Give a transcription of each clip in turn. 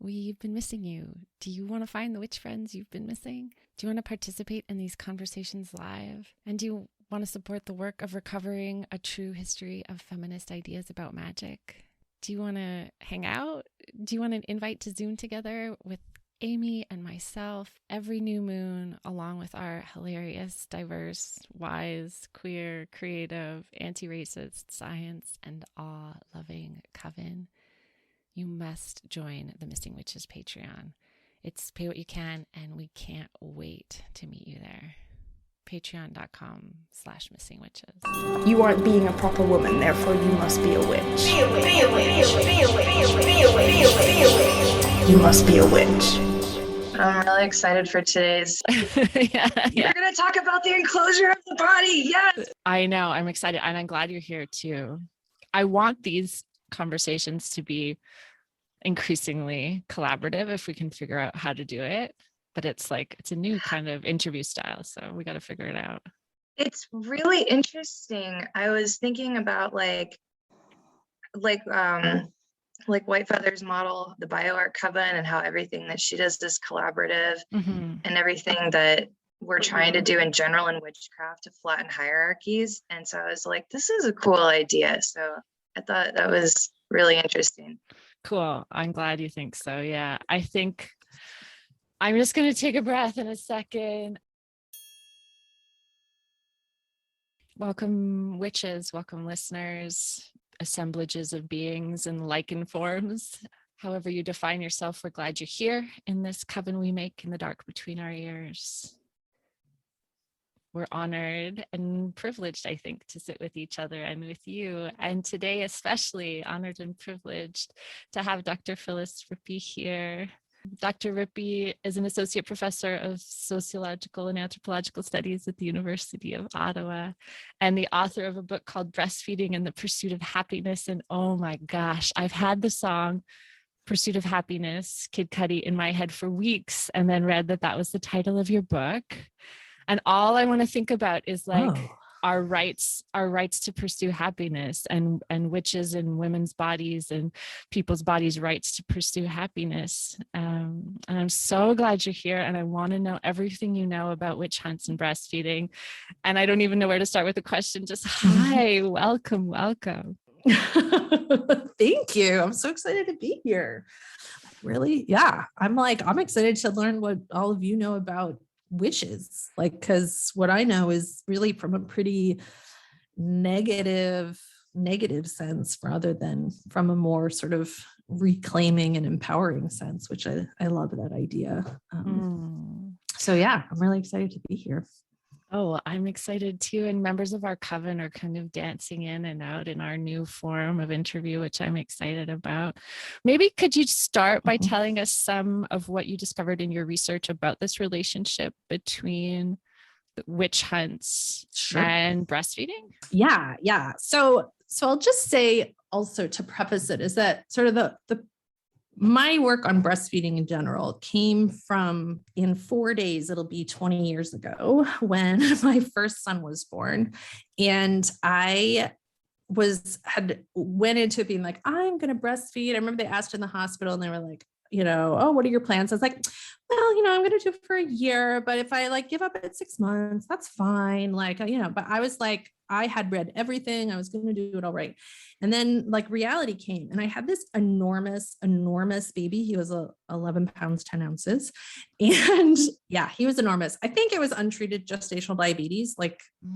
We've been missing you. Do you want to find the witch friends you've been missing? Do you want to participate in these conversations live? And do you want to support the work of recovering a true history of feminist ideas about magic? Do you want to hang out? Do you want an invite to Zoom together with Amy and myself every new moon, along with our hilarious, diverse, wise, queer, creative, anti-racist, science, and awe-loving coven? You must join the Missing Witches Patreon. It's pay what you can, and we can't wait to meet you there. Patreon.com/missingwitches. You aren't being a proper woman, therefore you must be a witch. Be a witch. Be a witch. Be a witch. Be a witch. Be a witch. You must be a witch. I'm really excited for today's. yeah. We're going to talk about the enclosure of the body. Yes. I know. I'm excited. And I'm glad you're here too. I want these conversations to be increasingly collaborative if we can figure out how to do it. But it's a new kind of interview style. So we got to figure it out. It's really interesting. I was thinking about like White Feather's model, the BioArt Coven, and how everything that she does is collaborative, and everything that we're trying to do in general in witchcraft to flatten hierarchies. And so I was like, this is a cool idea. So I thought that was really interesting. Cool. I'm glad you think so. Yeah. I think I'm just going to take a breath in a second. Welcome, witches. Welcome, listeners. Assemblages of beings in lichen forms. However you define yourself, we're glad you're here in this coven we make in the dark between our ears. We're honored and privileged, I think, to sit with each other and with you. And today, especially honored and privileged to have Dr. Phyllis Rippey here. Dr. Rippey is an associate professor of sociological and anthropological studies at the University of Ottawa and the author of a book called Breastfeeding and the Pursuit of Happiness. And oh my gosh, I've had the song Pursuit of Happiness, Kid Cudi, in my head for weeks, and then read that was the title of your book. And all I want to think about is our rights to pursue happiness, and witches and women's bodies and people's bodies' rights to pursue happiness. And I'm so glad you're here, and I want to know everything you know about witch hunts and breastfeeding. And I don't even know where to start with the question. Just hi, welcome. Thank you. I'm so excited to be here. Really, yeah. I'm excited to learn what all of you know about witches, because what I know is really from a pretty negative sense rather than from a more sort of reclaiming and empowering sense, which I love that idea. So yeah, I'm really excited to be here. Oh, I'm excited too. And members of our coven are kind of dancing in and out in our new form of interview, which I'm excited about. Maybe could you start by telling us some of what you discovered in your research about this relationship between witch hunts and breastfeeding? Yeah. So I'll just say also to preface it is that sort of my work on breastfeeding in general came from, in 4 days, it'll be 20 years ago when my first son was born. And I went into it being like, I'm going to breastfeed. I remember they asked in the hospital and they were like, oh, what are your plans? I was like, well, I'm going to do it for a year, but if I give up at 6 months, that's fine. But I was like, I had read everything. I was going to do it all right. And then reality came, and I had this enormous baby. He was 11 pounds, 10 ounces. And yeah, he was enormous. I think it was untreated gestational diabetes,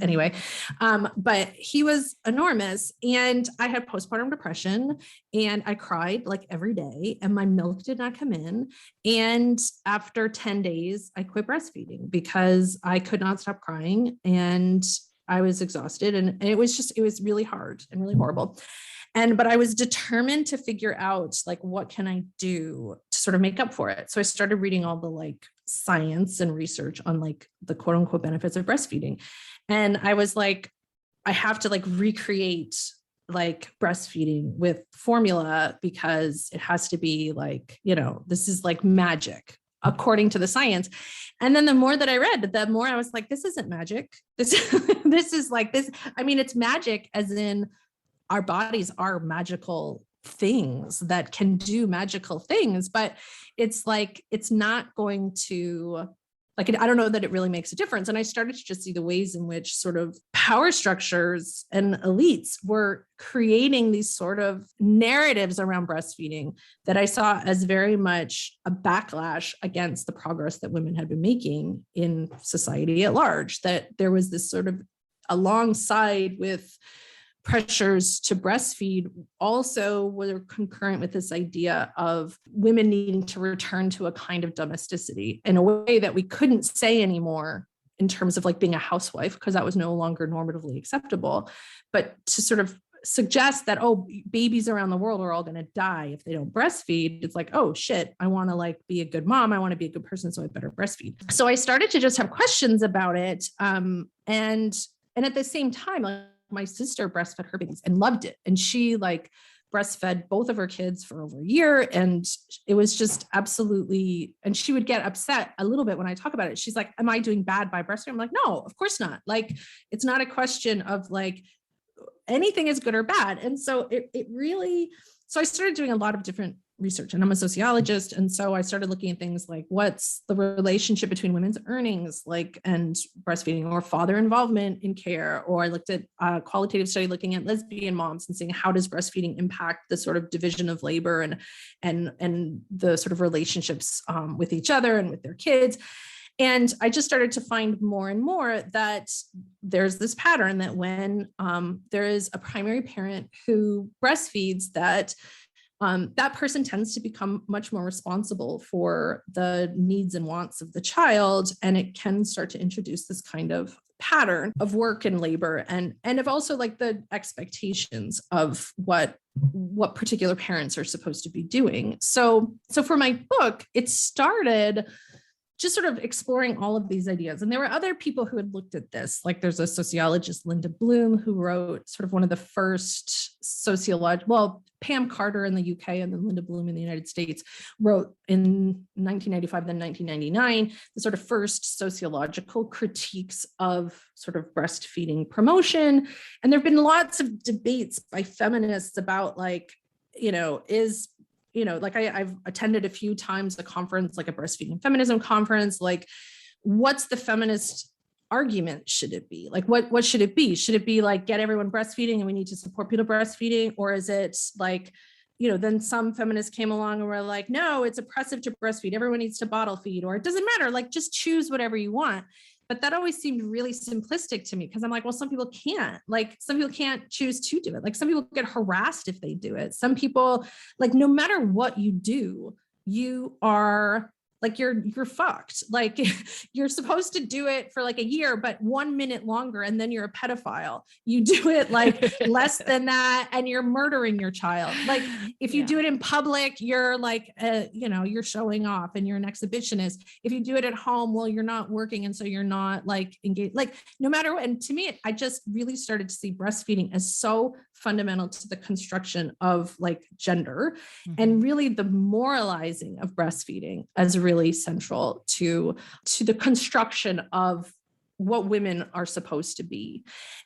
anyway. But he was enormous, and I had postpartum depression, and I cried every day, and my milk did not come in. And after 10 days, I quit breastfeeding because I could not stop crying, and I was exhausted, and it was really hard and really horrible. But I was determined to figure out what can I do to sort of make up for it. So I started reading all the science and research on the quote unquote benefits of breastfeeding. And I was like, I have to recreate breastfeeding with formula, because it has to be this is magic according to the science. And then the more that I read, the more I was like, this isn't magic. This is this. I mean, it's magic as in our bodies are magical things that can do magical things, but it's like, it's not going to, like, I don't know that it really makes a difference. And I started to just see the ways in which sort of power structures and elites were creating these sort of narratives around breastfeeding that I saw as very much a backlash against the progress that women had been making in society at large, that there was this sort of, alongside with pressures to breastfeed, also were concurrent with this idea of women needing to return to a kind of domesticity in a way that we couldn't say anymore in terms of like being a housewife, because that was no longer normatively acceptable, but to sort of suggest that, oh, babies around the world are all going to die if they don't breastfeed. It's like, oh shit, I want to like be a good mom. I want to be a good person. So I better breastfeed. So I started to just have questions about it. And at the same time, like, my sister breastfed her babies and loved it. And she like breastfed both of her kids for over a year. And it was just absolutely, and she would get upset a little bit when I talk about it. She's like, am I doing bad by breastfeeding? I'm like, no, of course not. Like, it's not a question of like, anything is good or bad. And so it really, so I started doing a lot of different research, and I'm a sociologist. And so I started looking at things like, what's the relationship between women's earnings, like, and breastfeeding, or father involvement in care. Or I looked at a qualitative study looking at lesbian moms and seeing how does breastfeeding impact the sort of division of labor and the sort of relationships with each other and with their kids. And I just started to find more and more that there's this pattern that when there is a primary parent who breastfeeds, that that person tends to become much more responsible for the needs and wants of the child. And it can start to introduce this kind of pattern of work and labor, and of also like the expectations of what particular parents are supposed to be doing. So for my book, it started just sort of exploring all of these ideas. And there were other people who had looked at this. Like there's a sociologist, Linda Bloom, who wrote sort of one of the first Pam Carter in the UK and then Linda Bloom in the United States wrote in 1995, then 1999, the sort of first sociological critiques of sort of breastfeeding promotion. And there've been lots of debates by feminists about like, like I've attended a few times a conference, like a breastfeeding feminism conference, like what's the feminist argument? Should it be like, what should it be? Should it be like, get everyone breastfeeding and we need to support people breastfeeding? Or is it like, then some feminists came along and were like, no, it's oppressive to breastfeed. Everyone needs to bottle feed, or it doesn't matter. Like just choose whatever you want. But that always seemed really simplistic to me, because I'm like, well, some people can't choose to do it. Like some people get harassed if they do it. Some people, like, no matter what you do, you are like, you're fucked. Like you're supposed to do it for like a year, but 1 minute longer, and then you're a pedophile. You do it like less than that, and you're murdering your child. Like if you do it in public, you're like, you're showing off and you're an exhibitionist. If you do it at home, well, you're not working, and so you're not like engaged. Like no matter what. And to me, I just really started to see breastfeeding as so fundamental to the construction of like gender, and really the moralizing of breastfeeding as really central to the construction of what women are supposed to be.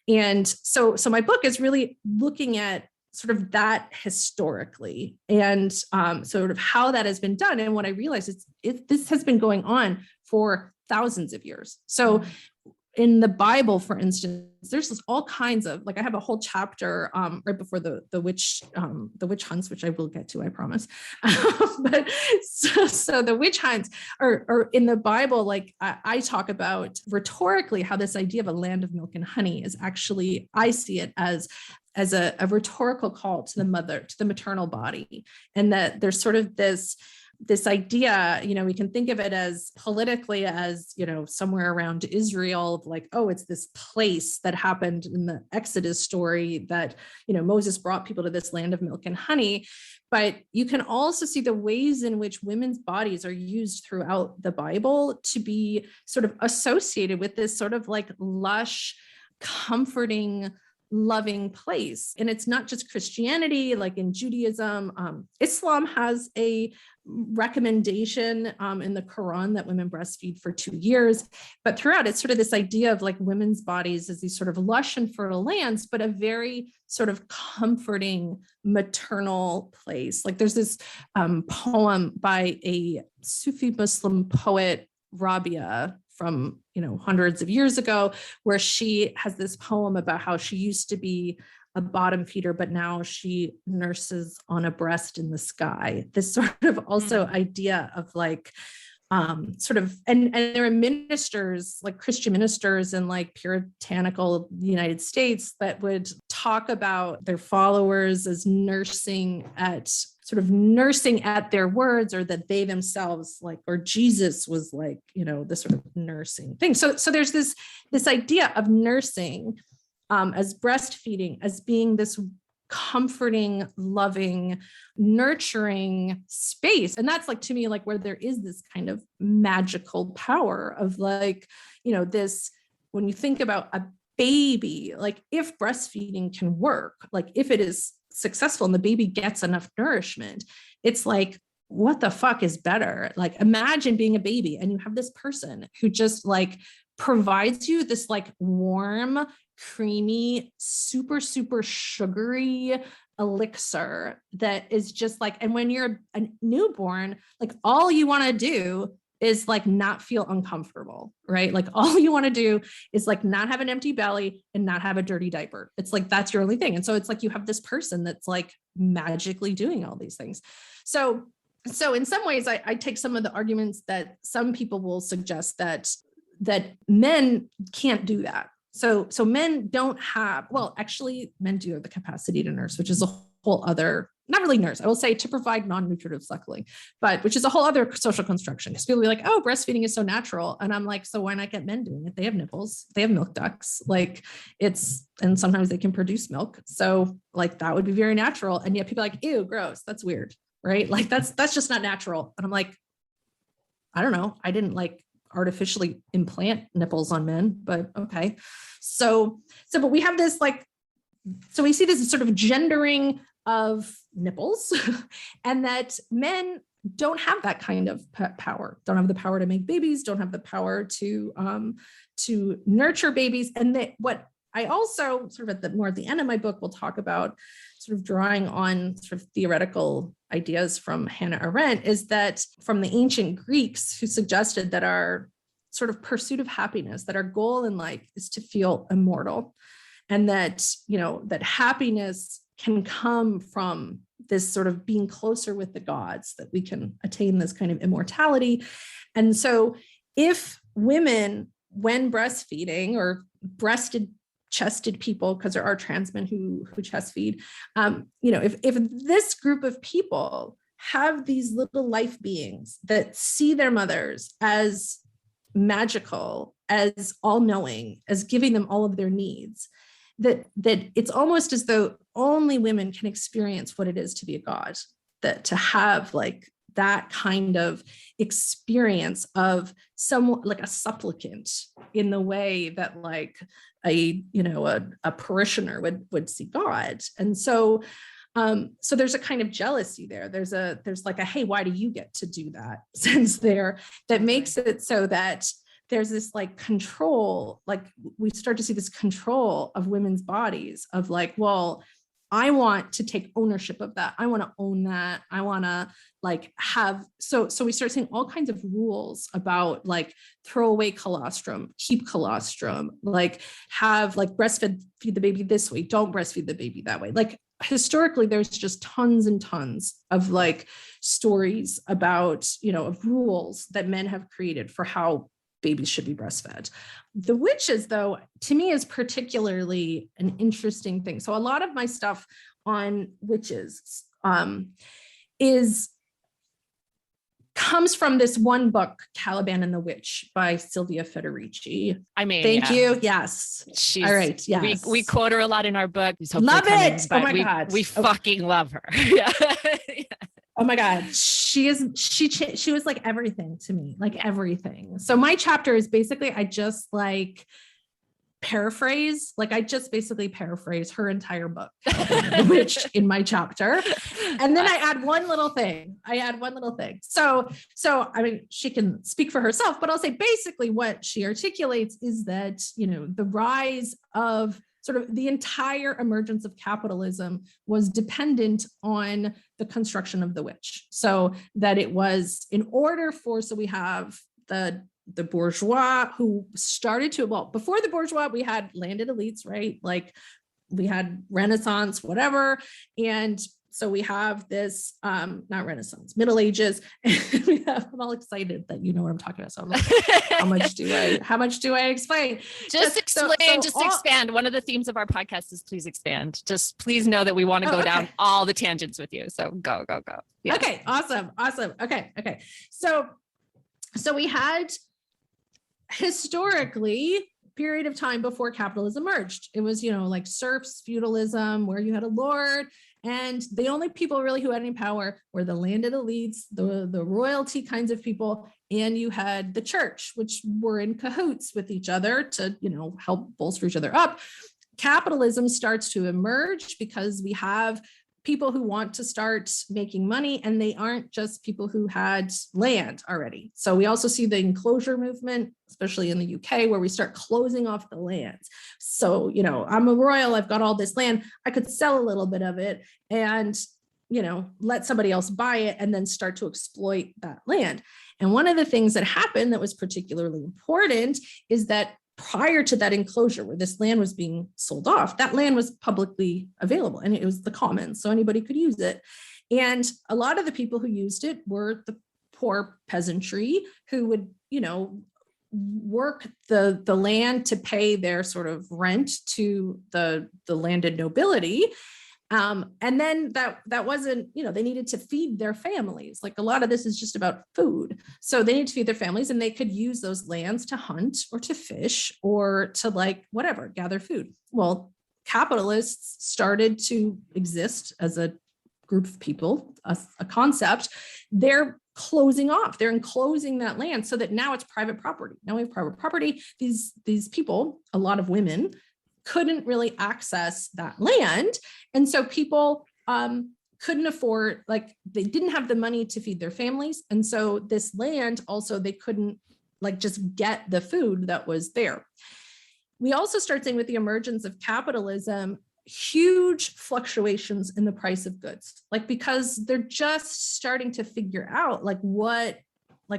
And so my book is really looking at sort of that historically, and sort of how that has been done. And what I realized is this has been going on for thousands of years. So in the Bible, for instance, there's all kinds of, like, I have a whole chapter right before the witch hunts, which I will get to, I promise. But so the witch hunts are in the Bible. Like I talk about rhetorically how this idea of a land of milk and honey is actually, I see it as a rhetorical call to the maternal body, and that there's sort of this idea, we can think of it as politically as, somewhere around Israel, of like, oh, it's this place that happened in the Exodus story that, Moses brought people to this land of milk and honey. But you can also see the ways in which women's bodies are used throughout the Bible to be sort of associated with this sort of like lush, comforting loving place. And it's not just Christianity, like in Judaism. Islam has a recommendation in the Quran that women breastfeed for 2 years. But throughout, it's sort of this idea of like women's bodies as these sort of lush and fertile lands, but a very sort of comforting maternal place. Like there's this poem by a Sufi Muslim poet, Rabia, from hundreds of years ago, where she has this poem about how she used to be a bottom feeder, but now she nurses on a breast in the sky. This sort of also idea of like sort of, and there are ministers, like Christian ministers in like puritanical United States, that would talk about their followers as nursing at their words, or that they themselves, like, or Jesus was like, this sort of nursing thing. So there's this idea of nursing as breastfeeding, as being this comforting, loving, nurturing space. And that's like, to me, like where there is this kind of magical power of like, this, when you think about a baby, like if breastfeeding can work, like if it is successful and the baby gets enough nourishment, it's like, what the fuck is better? Like imagine being a baby and you have this person who just like provides you this like warm, creamy, super, super sugary elixir that is just like, and when you're a newborn, like all you want to do is like not feel uncomfortable, right? Like all you want to do is like not have an empty belly and not have a dirty diaper. It's like, that's your only thing. And so it's like, you have this person that's like magically doing all these things. So in some ways, I take some of the arguments that some people will suggest that men can't do that. So men don't have, well, actually men do have the capacity to nurse, which is a whole other, not really nurse, I will say, to provide non-nutritive suckling, but which is a whole other social construction. Because people be like, oh, breastfeeding is so natural. And I'm like, so why not get men doing it? They have nipples, they have milk ducts, like and sometimes they can produce milk. So like that would be very natural. And yet people are like, ew, gross, that's weird, right? Like that's just not natural. And I'm like, I don't know. I didn't like artificially implant nipples on men, but okay. But we have this like, so we see this sort of gendering of nipples and that men don't have that kind of power, don't have the power to make babies, don't have the power to nurture babies. And that what I also sort of at the end of my book will talk about, sort of drawing on sort of theoretical ideas from Hannah Arendt, is that from the ancient Greeks, who suggested that our sort of pursuit of happiness, that our goal in life is to feel immortal, and that, that happiness can come from this sort of being closer with the gods, that we can attain this kind of immortality. And so if women, when breastfeeding, or chested people, because there are trans men who chest feed, if this group of people have these little life beings that see their mothers as magical, as all-knowing, as giving them all of their needs, that it's almost as though only women can experience what it is to be a god, that to have like that kind of experience of someone like a supplicant, in the way that like a parishioner would see God. And so there's a kind of jealousy there. There's like a, hey, why do you get to do that sense there, that makes it so that there's this like control, like we start to see this control of women's bodies, of like, well, I want to take ownership of that. I want to own that. I want to like have, so we start seeing all kinds of rules about like throw away colostrum, keep colostrum, like have like feed the baby this way, don't breastfeed the baby that way. Like historically, there's just tons and tons of like stories about, of rules that men have created for how babies should be breastfed. The witches, though, to me is particularly an interesting thing. So a lot of my stuff on witches comes from this one book, Caliban and the Witch by Sylvia Federici. I mean, thank you. Yes. She's, all right. Yes. We quote her a lot in our book. Love it. Oh my God. We fucking love her. Yeah. Oh my God. She was like everything to me, like everything. So my chapter is basically, I just like paraphrase, like I just basically paraphrase her entire book, The Witch, in my chapter. And then I add one little thing. So, I mean, she can speak for herself, but I'll say basically what she articulates is that, the rise of sort of the entire emergence of capitalism was dependent on the construction of the witch. So that it was in order for, so we have the bourgeois who started to, well, before the bourgeois, we had landed elites, right? Like we had Renaissance, whatever. And so we have this, not Renaissance, Middle Ages. I'm all excited that you know what I'm talking about. So I'm like, how much do I explain? Just explain, expand. One of the themes of our podcast is please expand. Just please know that we want to go down all the tangents with you. So go. Yes. Okay, awesome. Okay. So we had historically period of time before capitalism emerged. It was, like serfs, feudalism, where you had a lord, and the only people really who had any power were the landed elites, the royalty kinds of people, and you had the church, which were in cahoots with each other to, help bolster each other up. Capitalism starts to emerge because we have people who want to start making money, and they aren't just people who had land already. So we also see the enclosure movement, especially in the UK, where we start closing off the lands. So, I'm a royal, I've got all this land, I could sell a little bit of it and, let somebody else buy it and then start to exploit that land. And one of the things that happened that was particularly important is that prior to that enclosure where this land was being sold off, that land was publicly available and it was the commons, so anybody could use it. And a lot of the people who used it were the poor peasantry who would, work the land to pay their sort of rent to the landed nobility. And then that wasn't, they needed to feed their families. Like a lot of this is just about food. So they need to feed their families, and they could use those lands to hunt or to fish or to gather food. Well, capitalists started to exist as a group of people, a concept. They're closing off, they're enclosing that land so that now it's private property. Now we have private property. These people, a lot of women, couldn't really access that land. And so people couldn't afford, they didn't have the money to feed their families. And so this land also, they couldn't just get the food that was there. We also start seeing with the emergence of capitalism, huge fluctuations in the price of goods, because they're just starting to figure out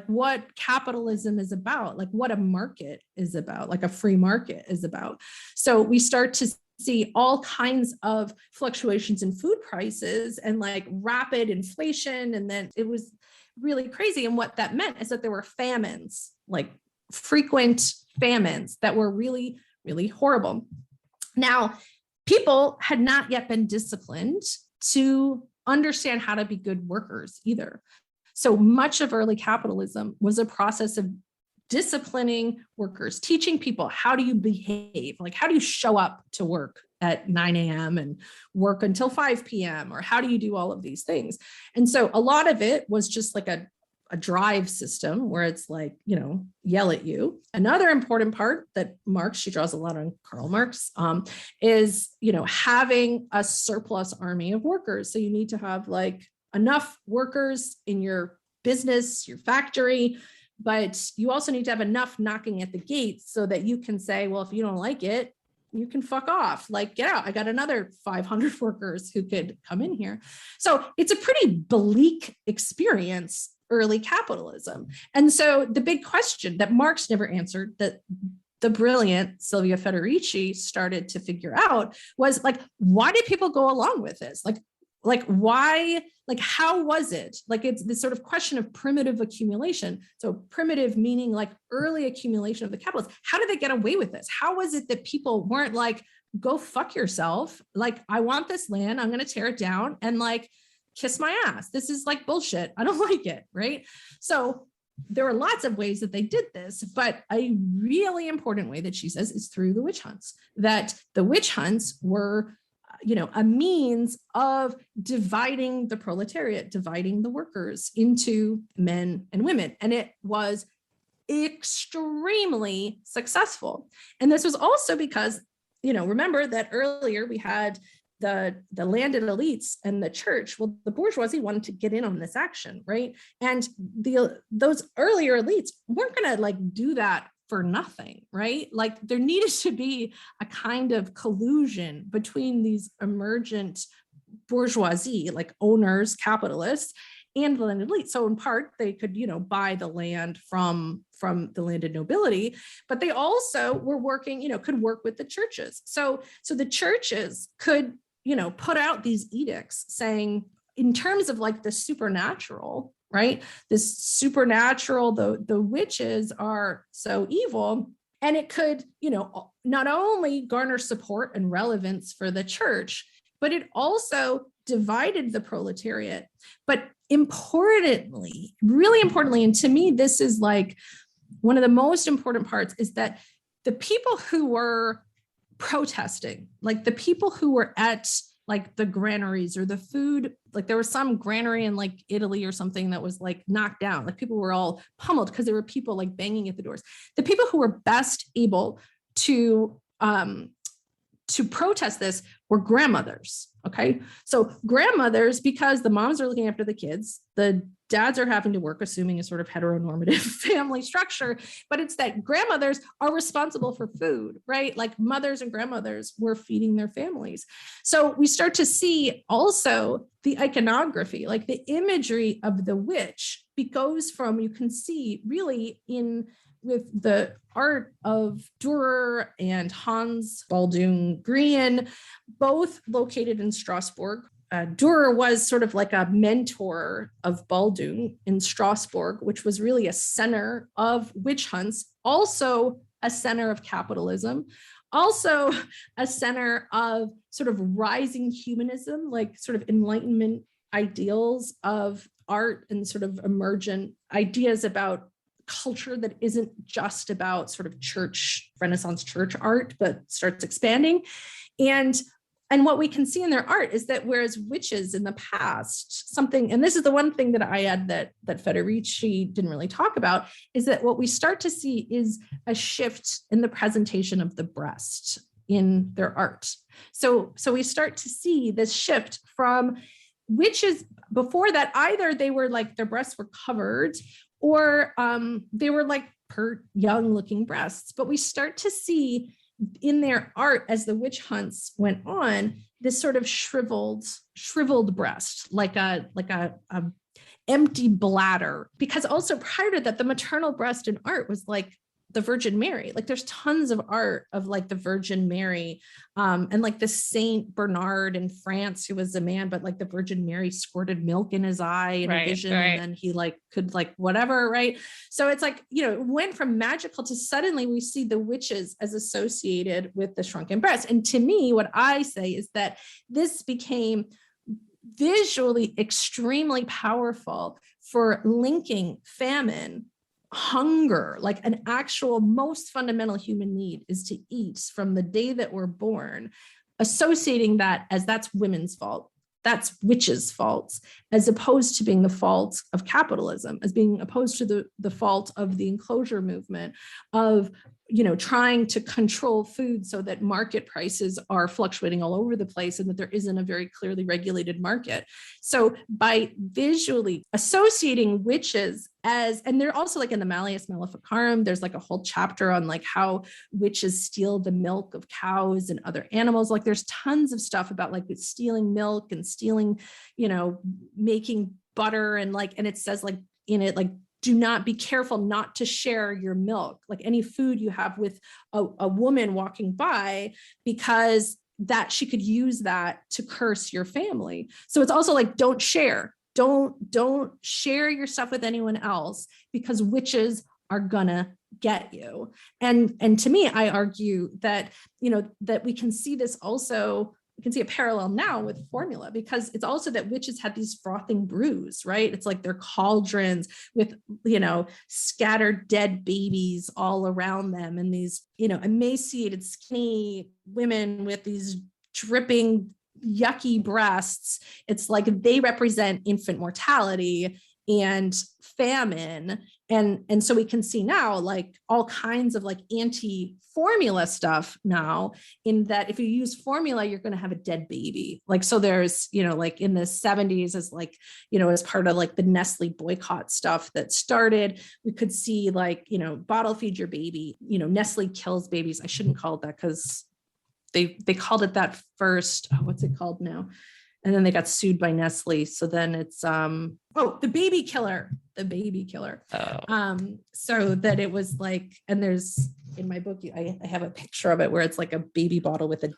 what capitalism is about, what a market is about, a free market is about. So we start to see all kinds of fluctuations in food prices and rapid inflation. And then it was really crazy. And what that meant is that there were famines, frequent famines that were really, really horrible. Now, people had not yet been disciplined to understand how to be good workers either. So much of early capitalism was a process of disciplining workers, teaching people, how do you behave? How do you show up to work at 9 a.m. and work until 5 p.m.? Or how do you do all of these things? And so a lot of it was just a drive system where it's yell at you. Another important part that Marx, she draws a lot on Karl Marx, is, having a surplus army of workers. So you need to have enough workers in your business, your factory, but you also need to have enough knocking at the gates so that you can say, well, if you don't like it, you can fuck off, get out. I got another 500 workers who could come in here. So it's a pretty bleak experience, early capitalism. And so the big question that Marx never answered, that the brilliant Silvia Federici started to figure out, was why did people go along with this? Why, how was it? It's this sort of question of primitive accumulation. So primitive meaning early accumulation of the capitalists. How did they get away with this? How was it that people weren't go fuck yourself? I want this land, I'm going to tear it down and kiss my ass. This is bullshit. I don't like it, right? So there were lots of ways that they did this, but a really important way that she says is through the witch hunts, that the witch hunts were a means of dividing the proletariat, dividing the workers into men and women. And it was extremely successful. And this was also because, remember that earlier we had the landed elites and the church. Well, the bourgeoisie wanted to get in on this action, right? And those earlier elites weren't going to do that for nothing, right? There needed to be a kind of collusion between these emergent bourgeoisie, owners, capitalists, and the landed elite. So in part, they could, buy the land from the landed nobility, but they also were working, could work with the churches. So the churches could, put out these edicts saying, in terms of the supernatural, right? This supernatural, the witches are so evil. And it could, not only garner support and relevance for the church, but it also divided the proletariat. But importantly, really importantly, and to me, this is one of the most important parts, is that the people who were protesting, the people who were at the granaries or the food, there was some granary in Italy or something that was knocked down. People were all pummeled because there were people banging at the doors. The people who were best able to protest this were grandmothers. Okay. So grandmothers, because the moms are looking after the kids, the dads are having to work, assuming a sort of heteronormative family structure, but it's that grandmothers are responsible for food, right? Mothers and grandmothers were feeding their families. So we start to see also the iconography, the imagery of the witch, goes from, you can see really with the art of Dürer and Hans Baldung Grien, both located in Strasbourg. Dürer was sort of a mentor of Baldung in Strasbourg, which was really a center of witch hunts, also a center of capitalism, also a center of sort of rising humanism, sort of Enlightenment ideals of art and sort of emergent ideas about culture that isn't just about sort of church, Renaissance church art, but starts expanding. And what we can see in their art is that whereas witches in the past, and this is the one thing that I add that Federici didn't really talk about, is that what we start to see is a shift in the presentation of the breast in their art. So we start to see this shift from witches before that, either they were their breasts were covered, or they were pert, young looking breasts. But we start to see in their art, as the witch hunts went on, this sort of shriveled breast, like a empty bladder. Because also prior to that, the maternal breast in art was the Virgin Mary. There's tons of art of the Virgin Mary, and the Saint Bernard in France, who was a man, but the Virgin Mary squirted milk in his eye in a vision, and then he could whatever, right? So it's it went from magical to suddenly we see the witches as associated with the shrunken breast. And to me, what I say is that this became visually extremely powerful for linking famine, hunger, an actual most fundamental human need is to eat from the day that we're born, associating that as that's women's fault, that's witches' faults, as opposed to being the fault of capitalism, as being opposed to the fault of the enclosure movement, of trying to control food so that market prices are fluctuating all over the place and that there isn't a very clearly regulated market. So by visually associating witches and they're also in the Malleus Maleficarum, there's a whole chapter on how witches steal the milk of cows and other animals. There's tons of stuff about stealing milk and stealing, making butter, and it says in it, do not, be careful not to share your milk, any food you have with a woman walking by, because that she could use that to curse your family. So it's also don't share. Don't share your stuff with anyone else, because witches are gonna get you. And to me, I argue that, that we can see this also. We can see a parallel now with formula, because it's also that witches had these frothing brews, right? It's they're cauldrons with, scattered dead babies all around them, and these, emaciated, skinny women with these dripping, yucky breasts. It's they represent infant mortality and famine. And so we can see now like all kinds of like anti-formula stuff now, in that if you use formula, you're going to have a dead baby. Like, so there's, you know, like in the 70s as like, you know, as part of like the Nestle boycott stuff that started, we could see like, you know, bottle feed your baby, you know, Nestle kills babies. I shouldn't call it that because they called it that first. Oh, what's it called now? And then they got sued by Nestle. So then it's, the baby killer. Oh. So that it was like, and there's in my book, I have a picture of it where it's like a baby bottle with a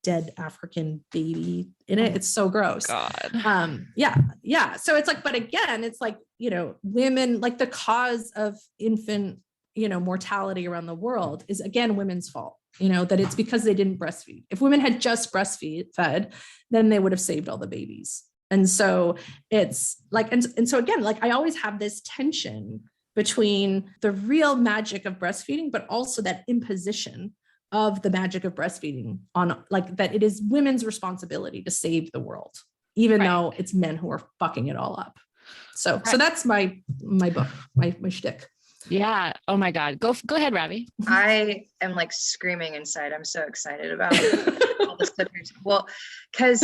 dead African baby in it. It's so gross. God. Yeah. So it's like, but again, it's like, you know, women, like the cause of infant, you know, mortality around the world is again, women's fault. You know, that it's because they didn't breastfeed. If women had just fed, then they would have saved all the babies. And so it's like, and so again, like I always have this tension between the real magic of breastfeeding, but also that imposition of the magic of breastfeeding on like that it is women's responsibility to save the world, even though it's men who are fucking it all up. So that's my book, my shtick. Yeah. Oh my God. Go ahead, Ravi. I am like screaming inside. I'm so excited about all this stuff. Well, because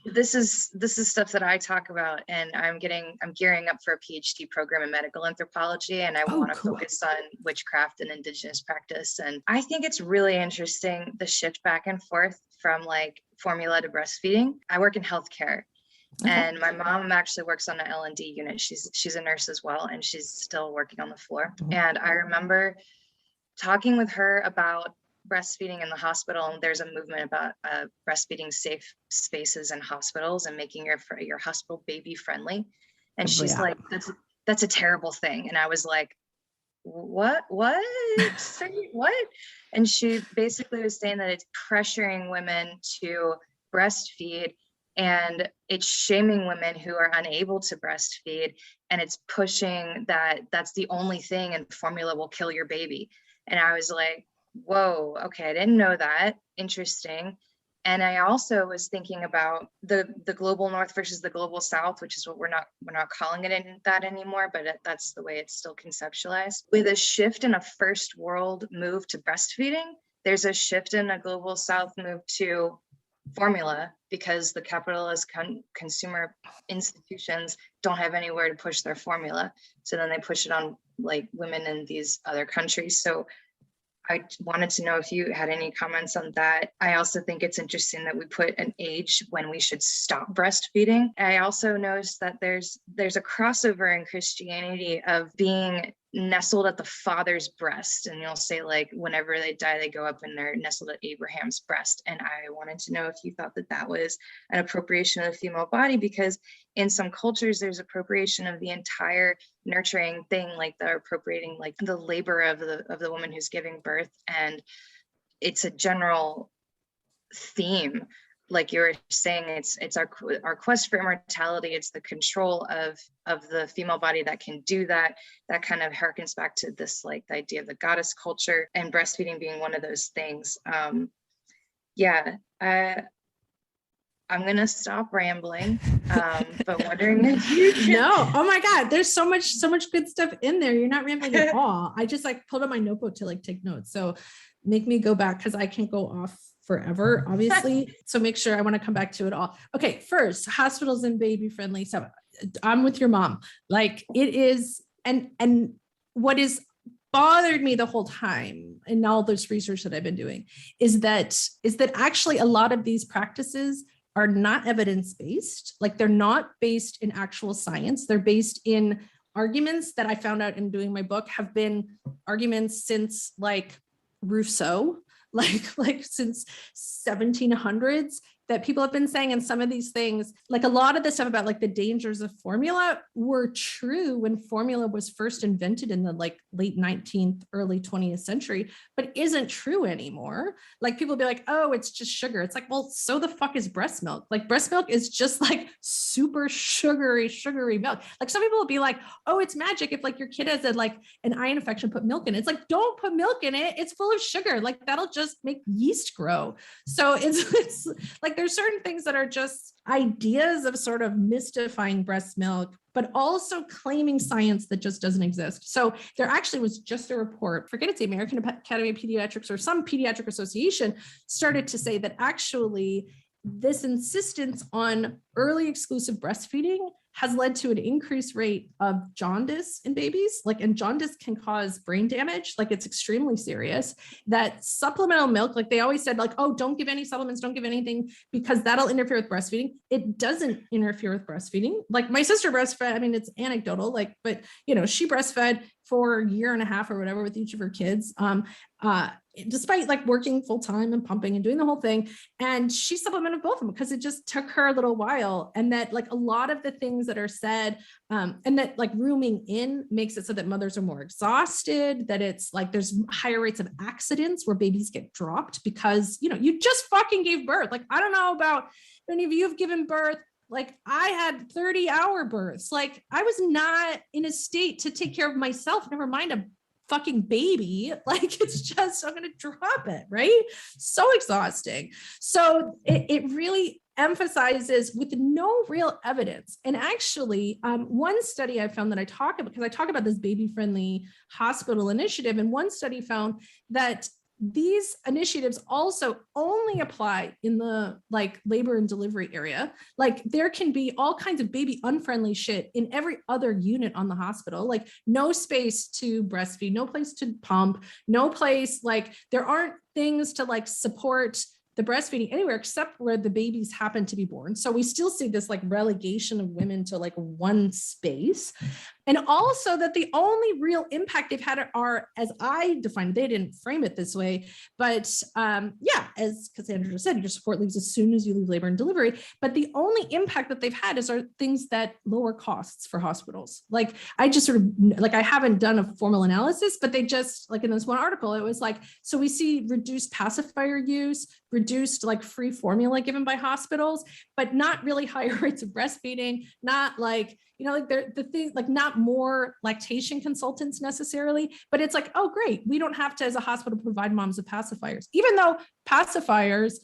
this is stuff that I talk about, and I'm gearing up for a PhD program in medical anthropology, and I want to focus on witchcraft and indigenous practice. And I think it's really interesting, the shift back and forth from like formula to breastfeeding. I work in healthcare. Okay. And my mom actually works on an L&D unit. She's a nurse as well, and she's still working on the floor. Mm-hmm. And I remember talking with her about breastfeeding in the hospital. And there's a movement about breastfeeding safe spaces in hospitals and making your hospital baby friendly. And she's like, that's a terrible thing. And I was like, what? Say what? And she basically was saying that it's pressuring women to breastfeed, and it's shaming women who are unable to breastfeed, and it's pushing that's the only thing, and formula will kill your baby. And I was like, whoa, okay, I didn't know that. Interesting. And I also was thinking about the global north versus the global south, which is what we're not calling it that anymore, but that's the way it's still conceptualized. With a shift in a first world move to breastfeeding, there's a shift in a global south move to formula, because the capitalist consumer institutions don't have anywhere to push their formula. So then they push it on like women in these other countries. So I wanted to know if you had any comments on that. I also think it's interesting that we put an age when we should stop breastfeeding. I also noticed that there's a crossover in Christianity of being nestled at the father's breast. And you'll say like, whenever they die, they go up and they're nestled at Abraham's breast. And I wanted to know if you thought that was an appropriation of the female body, because in some cultures, there's appropriation of the entire nurturing thing, like they're appropriating like the labor of the woman who's giving birth. And it's a general theme. Like you were saying, it's our quest for immortality. It's the control of the female body that can do that. That kind of harkens back to this, like the idea of the goddess culture, and breastfeeding being one of those things. I'm gonna stop rambling, but wondering if you can... No, oh my God, there's so much good stuff in there. You're not rambling at all. I just like pulled up my notebook to like take notes. So make me go back, because I can't go off forever, obviously. So make sure, I want to come back to it all. Okay, first, hospitals and baby friendly. So I'm with your mom. Like it is, and what is bothered me the whole time in all this research that I've been doing is that actually a lot of these practices are not evidence-based. Like they're not based in actual science. They're based in arguments that I found out in doing my book have been arguments since like Rousseau, like since 1700s, that people have been saying. And some of these things, like a lot of the stuff about like the dangers of formula were true when formula was first invented in the like late 19th, early 20th century, but isn't true anymore. Like people be like, oh, it's just sugar. It's like, well, so the fuck is breast milk. Like breast milk is just like super sugary milk. Like some people will be like, oh, it's magic if like your kid has an eye infection, put milk in it. It's like, don't put milk in it. It's full of sugar. Like that'll just make yeast grow. So it's like like there's certain things that are just ideas of sort of mystifying breast milk, but also claiming science that just doesn't exist. So there actually was just a report, forget it's the American Academy of Pediatrics or some pediatric association started to say that actually this insistence on early exclusive breastfeeding has led to an increased rate of jaundice in babies. Like, and jaundice can cause brain damage. Like, it's extremely serious. That supplemental milk, like they always said, like, oh, don't give any supplements, don't give anything because that'll interfere with breastfeeding. It doesn't interfere with breastfeeding. Like my sister breastfed, I mean, it's anecdotal, like, but you know, she breastfed for a year and a half or whatever with each of her kids. Despite like working full time and pumping and doing the whole thing. And she supplemented both of them because it just took her a little while. And that like a lot of the things that are said and that like rooming in makes it so that mothers are more exhausted, that it's like there's higher rates of accidents where babies get dropped because, you know, you just fucking gave birth. Like, I don't know about any of you have given birth. Like I had 30-hour births. Like I was not in a state to take care of myself, never mind a fucking baby. Like it's just, I'm going to drop it. Right. So exhausting. So it really emphasizes with no real evidence. And actually one study I found that I talk about, because I talk about this baby friendly hospital initiative. And one study found that these initiatives also only apply in the like labor and delivery area. Like there can be all kinds of baby unfriendly shit in every other unit on the hospital, like no space to breastfeed, no place to pump, no place, like there aren't things to like support the breastfeeding anywhere except where the babies happen to be born. So we still see this like relegation of women to like one space. And also that the only real impact they've had are, as I defined, they didn't frame it this way, but yeah, as Cassandra just said, your support leaves as soon as you leave labor and delivery. But the only impact that they've had are things that lower costs for hospitals. Like I just sort of, like I haven't done a formal analysis, but they just, like in this one article, it was like, so we see reduced pacifier use, reduced like free formula given by hospitals, but not really higher rates of breastfeeding, not like, you know, like the thing, like not more lactation consultants necessarily, but it's like, oh, great. We don't have to, as a hospital, provide moms with pacifiers, even though pacifiers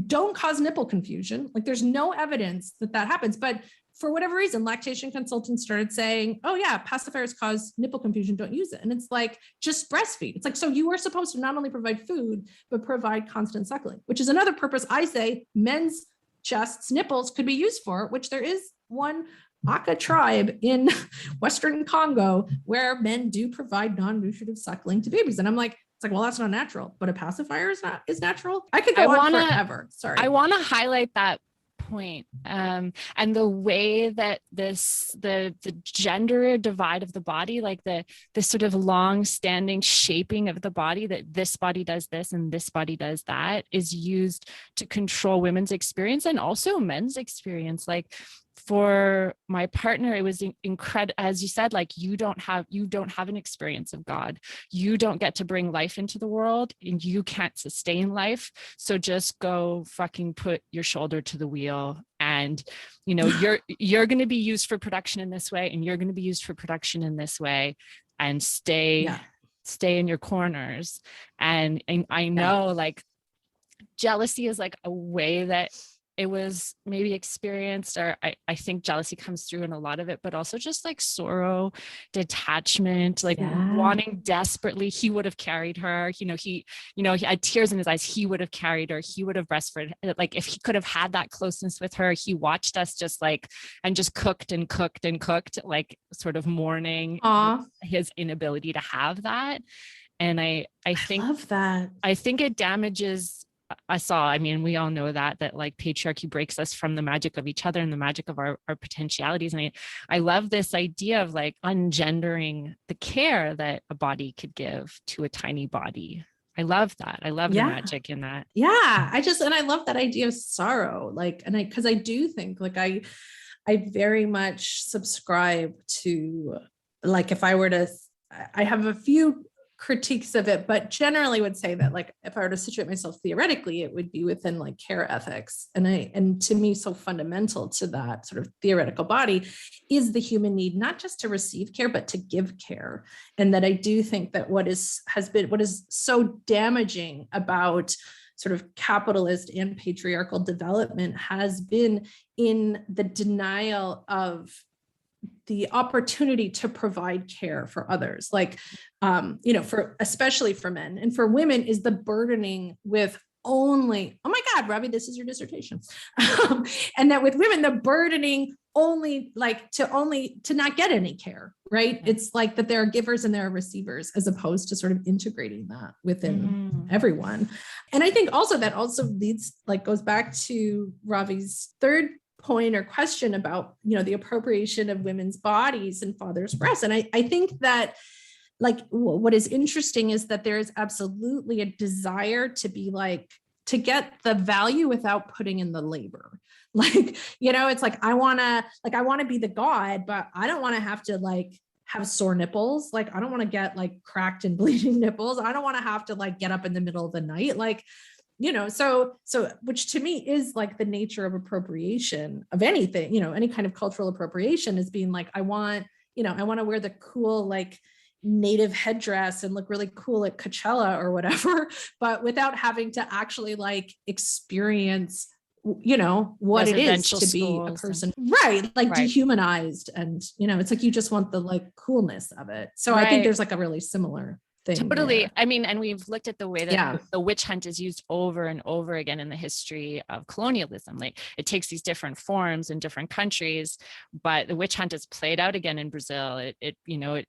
don't cause nipple confusion. Like there's no evidence that that happens, but for whatever reason, lactation consultants started saying, oh yeah, pacifiers cause nipple confusion, don't use it. And it's like, just breastfeed. It's like, so you are supposed to not only provide food, but provide constant suckling, which is another purpose I say men's chests, nipples could be used for, which there is one Aka tribe in Western Congo where men do provide non-nutritive suckling to babies. And I'm like, it's like, well, that's not natural, but a pacifier is natural. I could go on forever. Sorry. I want to highlight that point and the way that the gender divide of the body, like this sort of long-standing shaping of the body, that this body does this and this body does that, is used to control women's experience and also men's experience. Like for my partner, it was incredible. As you said, like you don't have an experience of God. You don't get to bring life into the world and you can't sustain life. So just go fucking put your shoulder to the wheel. And, you know, you're going to be used for production in this way, and you're going to be used for production in this way, and stay in your corners. And I know like jealousy is like a way that it was maybe experienced, or I think jealousy comes through in a lot of it, but also just like sorrow, detachment, like wanting desperately. He would have carried her, he had tears in his eyes. He would have carried her. He would have breastfed. Like if he could have had that closeness with her, he watched us just like, and just cooked and cooked and cooked, like sort of mourning his inability to have that. And I think love that. I think it damages us all. I mean, we all know that like patriarchy breaks us from the magic of each other and the magic of our potentialities. And I love this idea of like ungendering the care that a body could give to a tiny body. I love that. I love the magic in that. Yeah. I love that idea of sorrow. Like, and because I do think like I very much subscribe to, like, if I were to, I have a few critiques of it, but generally would say that like if I were to situate myself theoretically, it would be within like care ethics. And to me, so fundamental to that sort of theoretical body is the human need, not just to receive care, but to give care. And that I do think that what is so damaging about sort of capitalist and patriarchal development has been in the denial of the opportunity to provide care for others, like, for especially for men, and for women is the burdening with only, oh my God, Robbie, this is your dissertation. And that with women, the burdening only to not get any care, right? It's like that there are givers and there are receivers, as opposed to sort of integrating that within everyone. And I think also that also goes back to Ravi's third point or question about, the appropriation of women's bodies and fathers' breasts. And I think that what is interesting is that there is absolutely a desire to be to get the value without putting in the labor. It's like, I want to be the god, but I don't want to have to have sore nipples. I don't want to get cracked and bleeding nipples. I don't want to have to get up in the middle of the night. So which to me is the nature of appropriation of anything, any kind of cultural appropriation is being I want to wear the cool, native headdress and look really cool at Coachella or whatever, but without having to actually experience, what it is to be a person, right? Dehumanized. And, it's you just want the coolness of it. So I think there's a really similar thing. Totally. There. I mean, and we've looked at the way that the witch hunt is used over and over again in the history of colonialism. It takes these different forms in different countries, but the witch hunt is played out again in Brazil.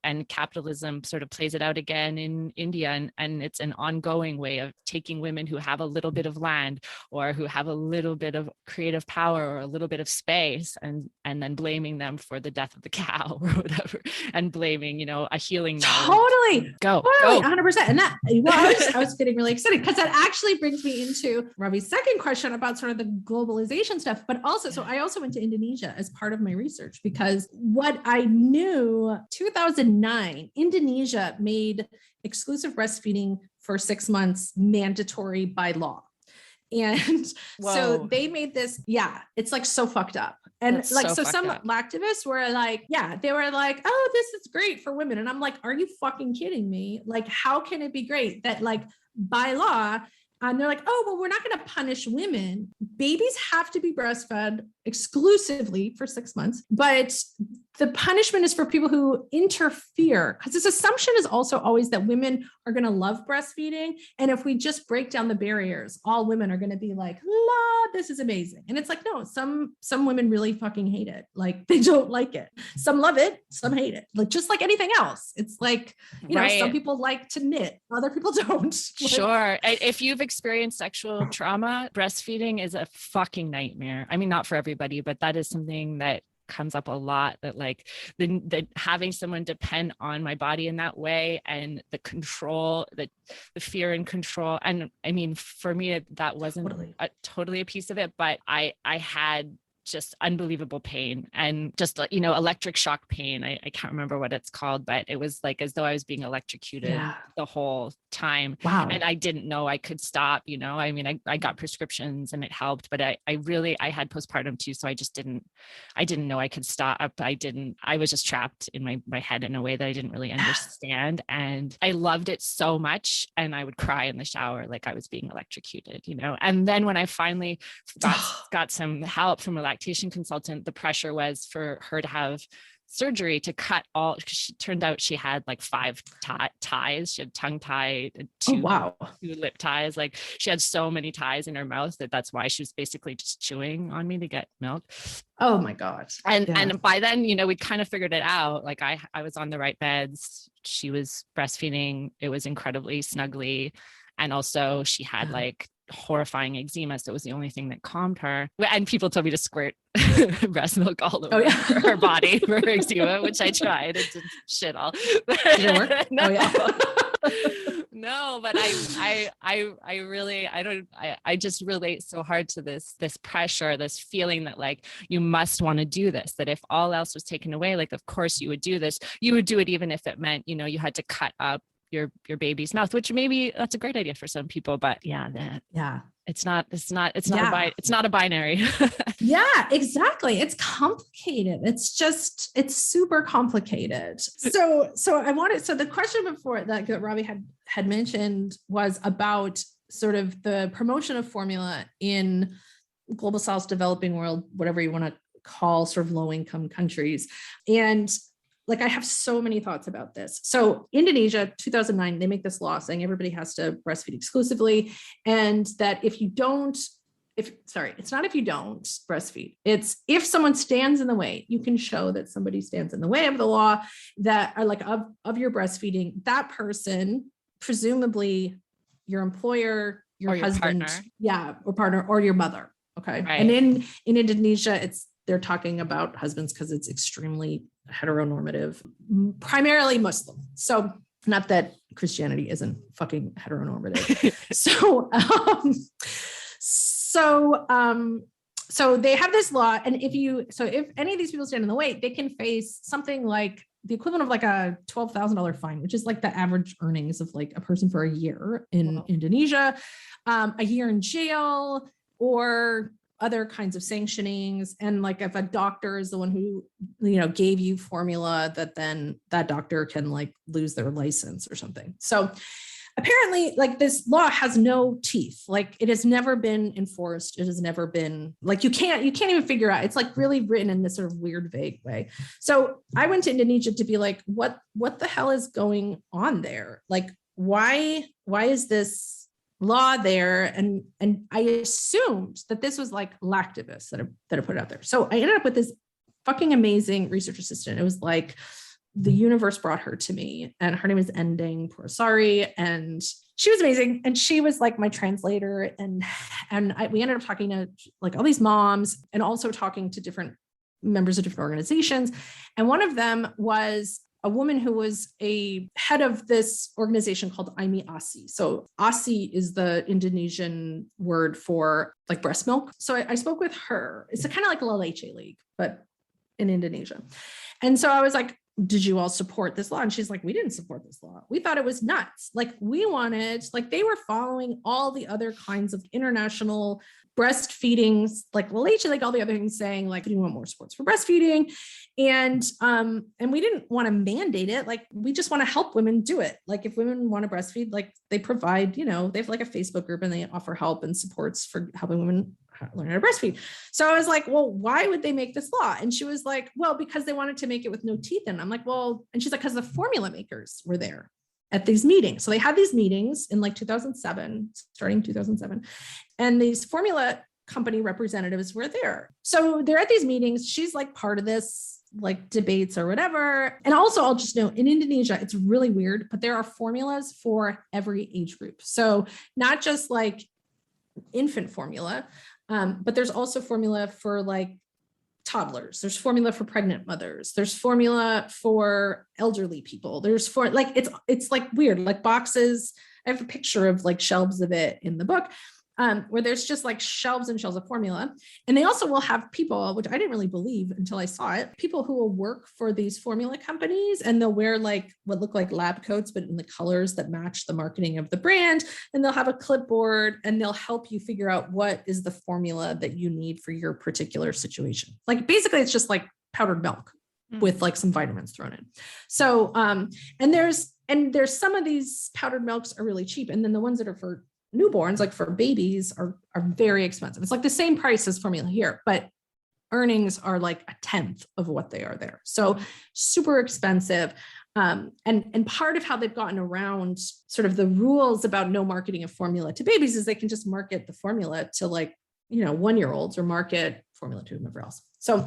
And capitalism sort of plays it out again in India. And it's an ongoing way of taking women who have a little bit of land or who have a little bit of creative power or a little bit of space and then blaming them for the death of the cow or whatever, and blaming, a healing. Totally. Go. 100%. And that, I was getting really excited because that actually brings me into Ravi's second question about sort of the globalization stuff, but also, so I also went to Indonesia as part of my research because what I knew, 2009, Indonesia made exclusive breastfeeding for 6 months mandatory by law. And so they made this, it's so fucked up. And some activists were they were oh, this is great for women. And I'm are you fucking kidding me? How can it be great that by law, and they're oh, well, we're not going to punish women. Babies have to be breastfed exclusively for 6 months, but the punishment is for people who interfere, because this assumption is also always that women are going to love breastfeeding. And if we just break down the barriers, all women are going to be la, this is amazing. And it's no, some women really fucking hate it. They don't like it. Some love it, some hate it. Just like anything else. It's some people like to knit, other people don't. Sure. If you've experienced sexual trauma, breastfeeding is a fucking nightmare. I mean, not for everybody, but that is something that comes up a lot, that the having someone depend on my body in that way, and the control, the fear and control. And I mean, for me, that wasn't totally a piece of it, but I had just unbelievable pain and just electric shock pain. I can't remember what it's called, but it was as though I was being electrocuted the whole time. Wow. And I didn't know I could stop. I mean, I got prescriptions and it helped, but I had postpartum too, so I didn't know I could stop. I was just trapped in my head in a way that I didn't really understand, and I loved it so much, and I would cry in the shower like I was being electrocuted. And then when I finally got some help from a lactation consultant, the pressure was for her to have surgery to cut all, because she turned out she had 5 ties. She had tongue tie, 2 lip ties. She had so many ties in her mouth that's why she was basically just chewing on me to get milk. Oh my God. And by then, we'd kind of figured it out. I was on the right beds. She was breastfeeding. It was incredibly snuggly. And also she had horrifying eczema, so it was the only thing that calmed her. And people told me to squirt breast milk all over her body for her eczema, which I tried. It did shit all. Did it work? No. No, but I just relate so hard to this pressure, this feeling that you must want to do this, that if all else was taken away, of course you would do this. You would do it even if it meant, you had to cut up your baby's mouth, which maybe that's a great idea for some people, but it's not a binary. Yeah, exactly. It's complicated. It's super complicated. So the question before that Robbie had mentioned was about sort of the promotion of formula in global South, developing world, whatever you want to call sort of low income countries. And like, I have so many thoughts about this. So Indonesia, 2009, they make this law saying everybody has to breastfeed exclusively. And that it's not if you don't breastfeed, it's if someone stands in the way, you can show that somebody stands in the way of the law that are like of your breastfeeding, that person, presumably your employer, your husband, partner. or partner, or your mother. Okay. Right. And in Indonesia, they're talking about husbands because it's extremely heteronormative, primarily Muslim. So not that Christianity isn't fucking heteronormative. So they have this law. And if any of these people stand in the way, they can face something like the equivalent of like a $12,000 fine, which is like the average earnings of like a person for a year in Indonesia, a year in jail, or other kinds of sanctionings. And like if a doctor is the one who, gave you formula, that then that doctor can like lose their license or something. So apparently like this law has no teeth. Like it has never been enforced. It has never been like, you can't even figure out. It's like really written in this sort of weird, vague way. So I went to Indonesia to be like, what the hell is going on there? Like, why is this law there? And I assumed that this was like lactivists that have put it out there. So I ended up with this fucking amazing research assistant. It was like the universe brought her to me, and her name is Ending Pursari, and she was amazing. And she was like my translator, and we ended up talking to like all these moms, and also talking to different members of different organizations. And one of them was a woman who was a head of this organization called IMI ASI. So ASI is the Indonesian word for like breast milk. So I spoke with her. It's kind of like a La Leche League, but in Indonesia. And so I was like, did you all support this law? And she's like, we didn't support this law. We thought it was nuts. Like we wanted, like they were following all the other kinds of international breastfeedings, like La Leche, like all the other things, saying like, we want more supports for breastfeeding. And we didn't want to mandate it. Like, we just want to help women do it. Like if women want to breastfeed, like they provide, they have like a Facebook group and they offer help and supports for helping women learn how to breastfeed. So I was like, well, why would they make this law? And she was like, well, because they wanted to make it with no teeth in. I'm like, well, and she's like, because the formula makers were there at these meetings. So they had these meetings in like 2007, starting 2007. And these formula company representatives were there. So they're at these meetings. She's like part of this like debates or whatever. And also I'll just note in Indonesia, it's really weird, but there are formulas for every age group. So not just like infant formula, but there's also formula for like toddlers. There's formula for pregnant mothers. There's formula for elderly people. There's for like, it's like weird, like boxes. I have a picture of like shelves of it in the book. Where there's just like shelves and shelves of formula. And they also will have people, which I didn't really believe until I saw it, people who will work for these formula companies, and they'll wear like what look like lab coats, but in the colors that match the marketing of the brand. And they'll have a clipboard and they'll help you figure out what is the formula that you need for your particular situation. Like basically it's just like powdered milk with like some vitamins thrown in. So, and there's some of these powdered milks are really cheap. And then the ones that are for newborns, like for babies, are very expensive. It's like the same price as formula here, but earnings are like a tenth of what they are there. So super expensive. And part of how they've gotten around sort of the rules about no marketing of formula to babies is they can just market the formula to like, 1-year-olds, or market formula to whomever else. So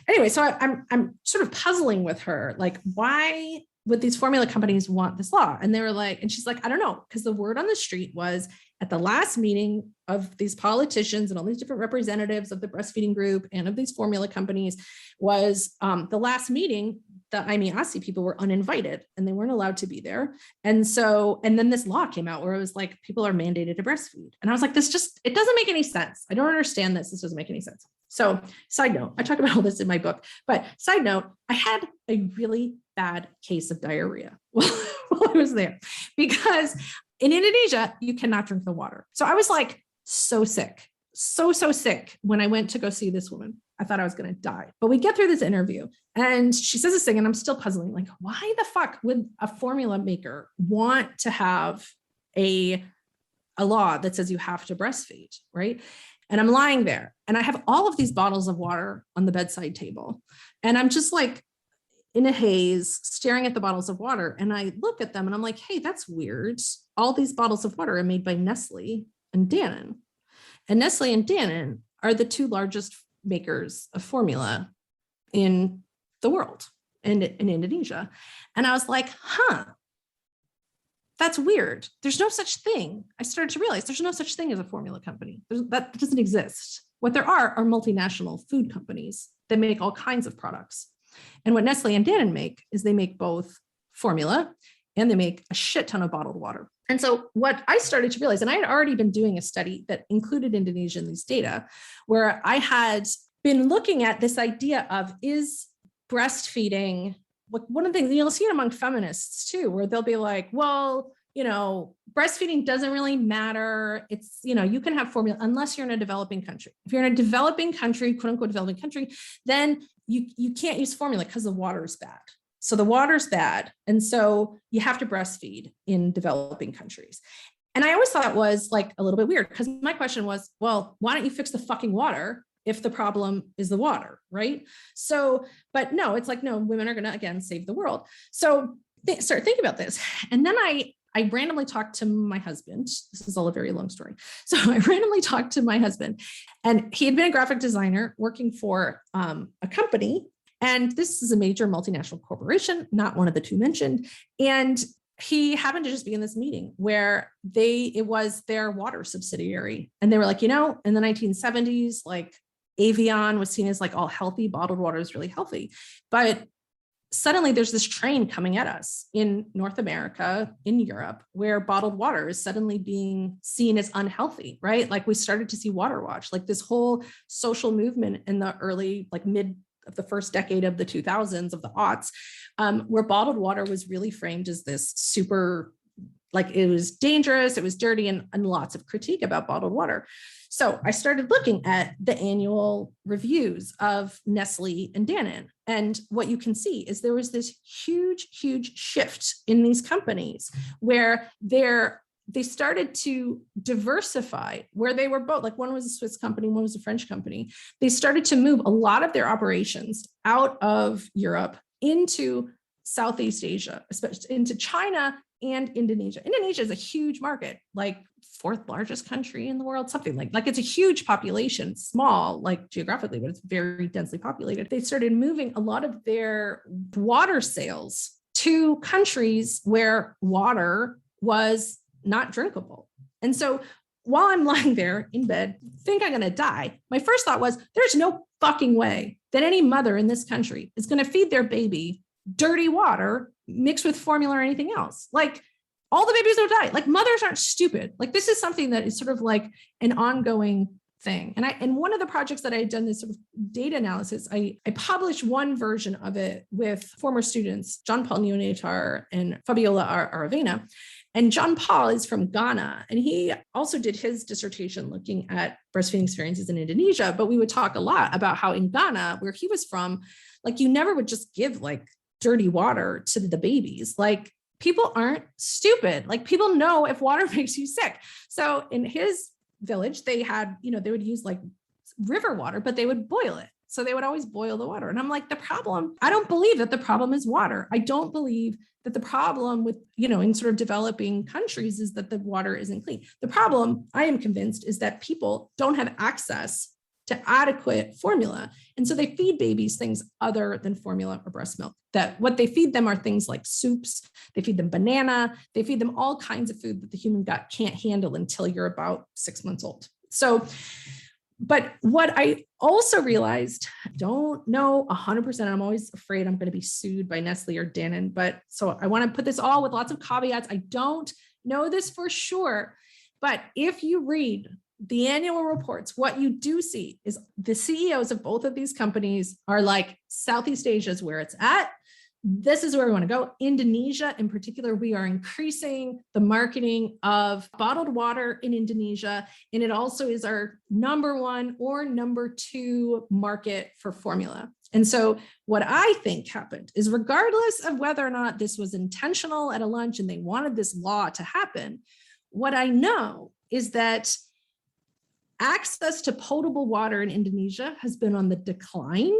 anyway, so I'm sort of puzzling with her, like, why would these formula companies want this law? And they were like, and she's like, I don't know, because the word on the street was at the last meeting of these politicians and all these different representatives of the breastfeeding group and of these formula companies was the last meeting, the IMI ASI people were uninvited and they weren't allowed to be there. And then this law came out where it was like, people are mandated to breastfeed. And I was like, it doesn't make any sense. I don't understand this. This doesn't make any sense. So side note, I talk about all this in my book, but side note, I had a really bad case of diarrhea while I was there, because in Indonesia, you cannot drink the water. So I was like, so sick when I went to go see this woman. I thought I was going to die, but we get through this interview and she says this thing and I'm still puzzling, like, why the fuck would a formula maker want to have a a law that says you have to breastfeed, right? And I'm lying there and I have all of these bottles of water on the bedside table. And I'm just like in a haze, staring at the bottles of water. And I look at them and I'm like, hey, that's weird. All these bottles of water are made by Nestle and Danone. And Nestle and Danone are the two largest makers of formula in the world and in Indonesia. And I was like, that's weird. There's no such thing. I started to realize there's no such thing as a formula company. That doesn't exist. What there are multinational food companies that make all kinds of products. And what Nestle and Danone make is they make both formula and they make a shit ton of bottled water. And so what I started to realize, and I had already been doing a study that included Indonesia in these data, where I had been looking at this idea of, is breastfeeding, like one of the things, you'll see it among feminists too, where they'll be like, well, breastfeeding doesn't really matter. It's, you can have formula unless you're in a developing country. If you're in a developing country, quote unquote developing country, then you can't use formula because the water is bad. So the water's bad. And so you have to breastfeed in developing countries. And I always thought that was like a little bit weird because my question was, well, why don't you fix the fucking water if the problem is the water, right? So, but no, it's like, no, women are going to, again, save the world. So start thinking about this. And then I randomly talked to my husband. This is all a very long story. So I randomly talked to my husband and he had been a graphic designer working for a company. And this is a major multinational corporation, not one of the two mentioned. And he happened to just be in this meeting where it was their water subsidiary. And they were like, in the 1970s, like Evian was seen as like all healthy, bottled water is really healthy. But suddenly there's this train coming at us in North America, in Europe, where bottled water is suddenly being seen as unhealthy, right? Like we started to see water watch, like this whole social movement in the early, like mid of the first decade of the 2000s, of the aughts, where bottled water was really framed as this super, like it was dangerous, it was dirty, and lots of critique about bottled water. So I started looking at the annual reviews of Nestle and Danone. And what you can see is there was this huge, huge shift in these companies where they started to diversify, where they were both, like one was a Swiss company, one was a French company. They started to move a lot of their operations out of Europe into Southeast Asia, especially into China and Indonesia. Indonesia is a huge market, like fourth largest country in the world, something like it's a huge population, small, like geographically, but it's very densely populated. They started moving a lot of their water sales to countries where water was not drinkable. And so while I'm lying there in bed, think I'm going to die, my first thought was, there's no fucking way that any mother in this country is going to feed their baby dirty water mixed with formula or anything else. Like all the babies don't die. Like mothers aren't stupid. Like this is something that is sort of like an ongoing thing. And one of the projects that I had done this sort of data analysis, I published one version of it with former students, John Paul Neonatar and Fabiola Aravena. And John Paul is from Ghana. And he also did his dissertation looking at breastfeeding experiences in Indonesia. But we would talk a lot about how in Ghana, where he was from, like you never would just give like dirty water to the babies. Like people aren't stupid. Like people know if water makes you sick. So in his village, they had, they would use like river water, but they would boil it. So they would always boil the water. And I'm like, I don't believe that the problem is water. I don't believe that the problem with, in sort of developing countries is that the water isn't clean. The problem, I am convinced, is that people don't have access to adequate formula. And so they feed babies things other than formula or breast milk. That what they feed them are things like soups, they feed them banana, they feed them all kinds of food that the human gut can't handle until you're about 6 months old. So, but what I also realized, I don't know 100%, I'm always afraid I'm going to be sued by Nestle or Danone, but so I want to put this all with lots of caveats. I don't know this for sure, but if you read the annual reports, what you do see is the CEOs of both of these companies are like, Southeast Asia is where it's at. This is where we want to go. Indonesia in particular, we are increasing the marketing of bottled water in Indonesia. And it also is our number 1 or number 2 market for formula. And so what I think happened is, regardless of whether or not this was intentional at a lunch and they wanted this law to happen, what I know is that access to potable water in Indonesia has been on the decline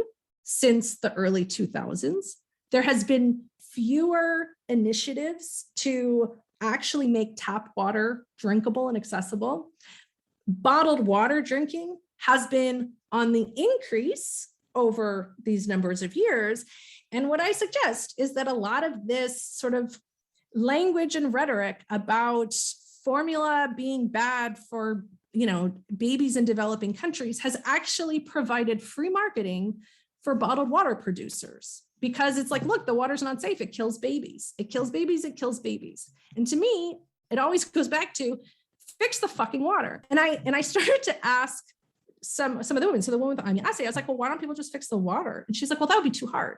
since the early 2000s. There has been fewer initiatives to actually make tap water drinkable and accessible. Bottled water drinking has been on the increase over these numbers of years. And what I suggest is that a lot of this sort of language and rhetoric about formula being bad for, babies in developing countries has actually provided free marketing for bottled water producers, because it's like, look, the water's not safe. It kills babies. It kills babies. It kills babies. And to me, it always goes back to fix the fucking water. And I started to ask some of the women. So the woman with the Anya Ase, I was like, well, why don't people just fix the water? And she's like, well, that would be too hard.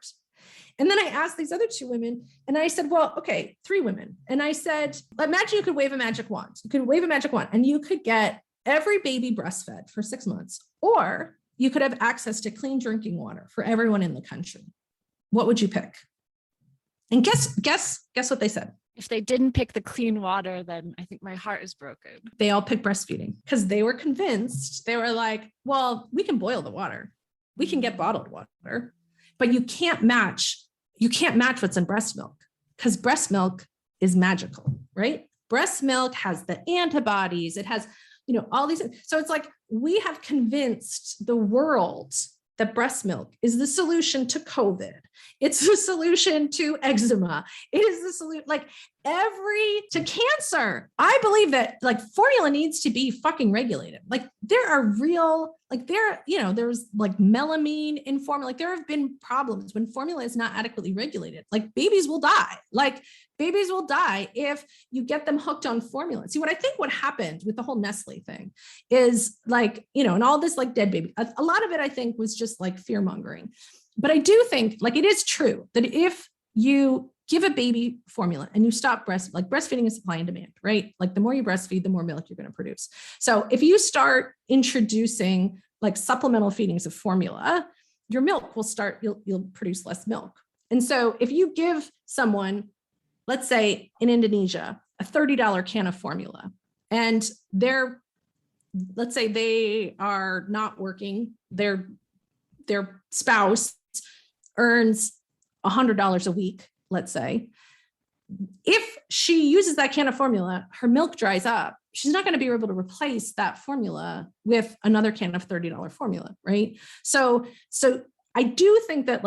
And then I asked these other two women, and I said, well, okay, three women. And I said, imagine you could wave a magic wand. You could wave a magic wand and you could get every baby breastfed for 6 months, or you could have access to clean drinking water for everyone in the country. What would you pick? And guess what they said. If they didn't pick the clean water, then I think my heart is broken. They all picked breastfeeding because they were convinced. They were like, well, we can boil the water. We can get bottled water, but you can't match what's in breast milk, because breast milk is magical, right? Breast milk has the antibodies. It has, all these. So it's like, we have convinced the world that breast milk is the solution to COVID. It's the solution to eczema. It is the solution, to cancer. I believe that formula needs to be fucking regulated. There are real, there's melamine in formula. There have been problems when formula is not adequately regulated. Babies will die. Babies will die if you get them hooked on formula. See, what happened with the whole Nestle thing is and all this dead baby, a lot of it I think was just fear mongering. But I do think it is true that if you give a baby formula and you stop breastfeeding is supply and demand, right? The more you breastfeed, the more milk you're going to produce. So if you start introducing supplemental feedings of formula, your milk will you'll produce less milk. And so if you give someone, let's say in Indonesia, a $30 can of formula, and let's say they are not working, their spouse earns $100 a week, let's say. If she uses that can of formula, her milk dries up. She's not going to be able to replace that formula with another can of $30 formula, right? So I do think that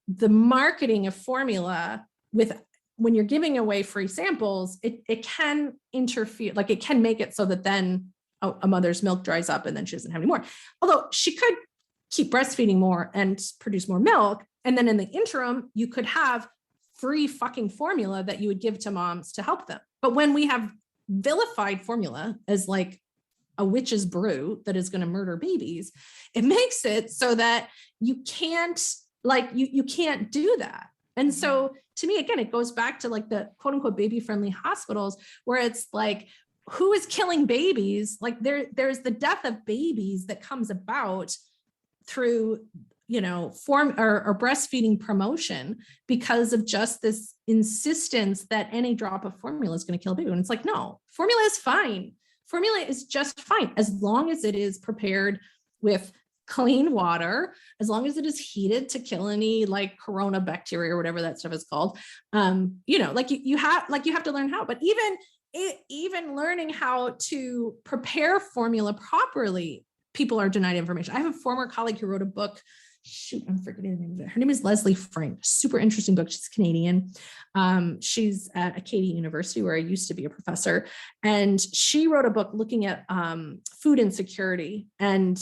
the marketing of formula when you're giving away free samples, it can interfere, it can make it so that then a mother's milk dries up and then she doesn't have any more. Although she could keep breastfeeding more and produce more milk. And then in the interim, you could have free fucking formula that you would give to moms to help them. But when we have vilified formula as a witch's brew that is going to murder babies, it makes it so that you can't you can't do that. And so to me, again, it goes back to the quote unquote baby friendly hospitals, where it's who is killing babies? There's the death of babies that comes about through form or breastfeeding promotion because of just this insistence that any drop of formula is going to kill a baby. And it's no, formula is fine. Formula is just fine as long as it is prepared with clean water, as long as it is heated to kill any corona bacteria or whatever that stuff is called. You have to learn how. But even learning how to prepare formula properly, people are denied information. I have a former colleague who wrote a book. I'm forgetting the name of it. Her name is Leslie Frank. Super interesting book. She's Canadian. She's at Acadia University, where I used to be a professor. And she wrote a book looking at food insecurity and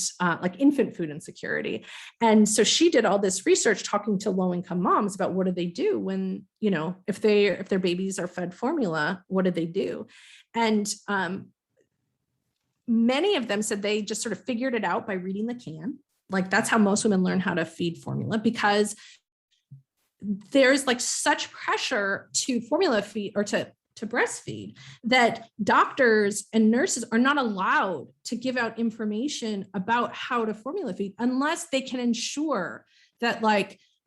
infant food insecurity. And so she did all this research talking to low-income moms about what do they do when, if their babies are fed formula, what do they do? And many of them said they just sort of figured it out by reading the can. That's how most women learn how to feed formula, because there's such pressure to formula feed or to breastfeed that doctors and nurses are not allowed to give out information about how to formula feed unless they can ensure that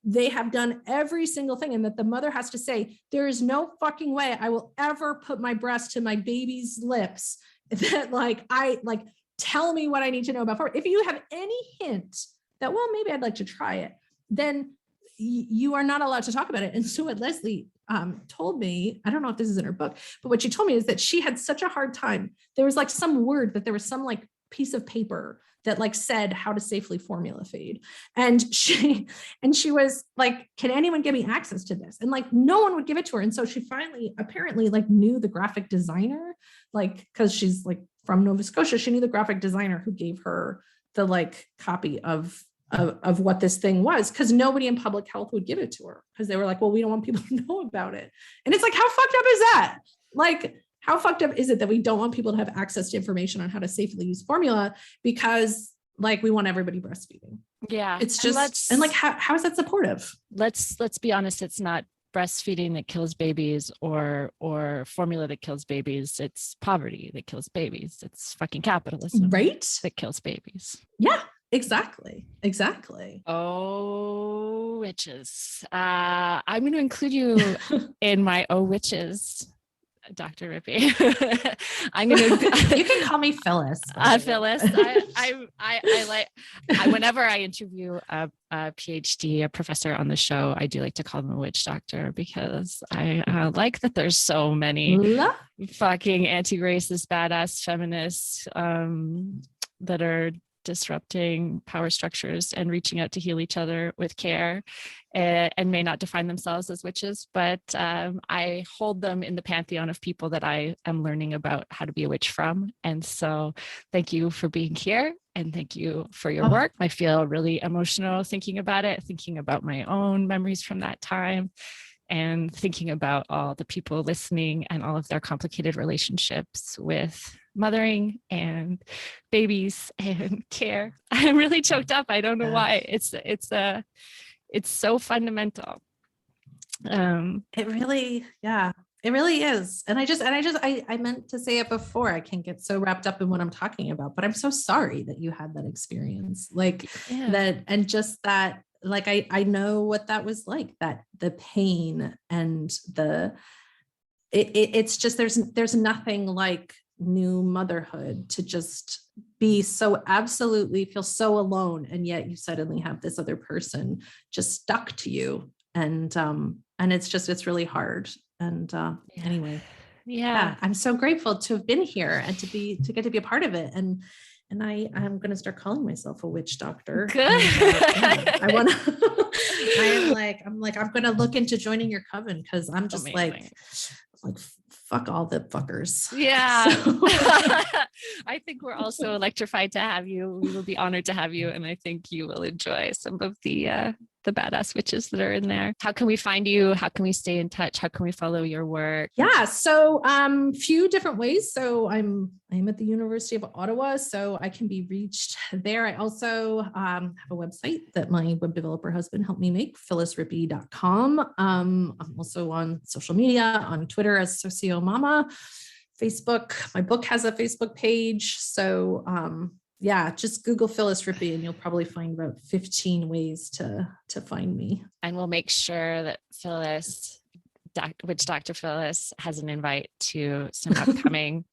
they have done every single thing, and that the mother has to say, there is no fucking way I will ever put my breast to my baby's lips that tell me what I need to know about. If you have any hint that, well, maybe I'd like to try it, then you are not allowed to talk about it. And so what Leslie told me, I don't know if this is in her book, but what she told me is that she had such a hard time. There was like some word that there was some like piece of paper that like said how to safely formula feed. And she was like, can anyone give me access to this? And like, no one would give it to her. And so she finally apparently like knew the graphic designer, like, cause she's like from Nova Scotia. She knew the graphic designer who gave her the like copy of what this thing was, because nobody in public health would give it to her because they were like, well, we don't want people to know about it. And it's like, how fucked up is that? Like, how fucked up is it that we don't want people to have access to information on how to safely use formula because like we want everybody breastfeeding? Yeah. It's just, and like, how is that supportive? Let's be honest. It's not breastfeeding that kills babies or formula that kills babies. It's poverty that kills babies. It's fucking capitalism, right? That kills babies. Yeah. Exactly. Oh, witches. I'm going to include you in my witches, Dr. Rippey. I'm going to. You can call me Phyllis. Phyllis. Whenever I interview a PhD, a professor on the show, I do like to call them a witch doctor because I like that there's so many fucking anti-racist, badass feminists that are disrupting power structures and reaching out to heal each other with care, and may not define themselves as witches, but I hold them in the pantheon of people that I am learning about how to be a witch from. And so thank you for being here, and thank you for your work. I feel really emotional thinking about it, thinking about my own memories from that time, and thinking about all the people listening and all of their complicated relationships with mothering and babies and care. I'm really choked up. I don't know why. It's so fundamental. It really is. And I meant to say it before. I can't get so wrapped up in what I'm talking about, but I'm so sorry that you had that experience, that, and just that, like, I know what that was like, that the pain and it's just, there's nothing like new motherhood to just be so absolutely feel so alone. And yet you suddenly have this other person just stuck to you. And it's really hard. And anyway, I'm so grateful to have been here and to get to be a part of it. And I'm going to start calling myself a witch doctor. Good. I want to, I'm going to look into joining your coven, because I'm just like fuck all the fuckers. Yeah. So. I think we're also electrified to have you. We will be honored to have you. And I think you will enjoy some of the badass witches that are in there. How can we find you? How can we stay in touch? How can we follow your work? Yeah. So few different ways. So I'm at the University of Ottawa, so I can be reached there. I also have a website that my web developer husband helped me make, phyllisrippey.com. I'm also on social media, on Twitter as Socio Mama, Facebook. My book has a Facebook page. So just Google Phyllis Rippey and you'll probably find about 15 ways to find me. And we'll make sure that Phyllis, Witch Dr. Phyllis, has an invite to some upcoming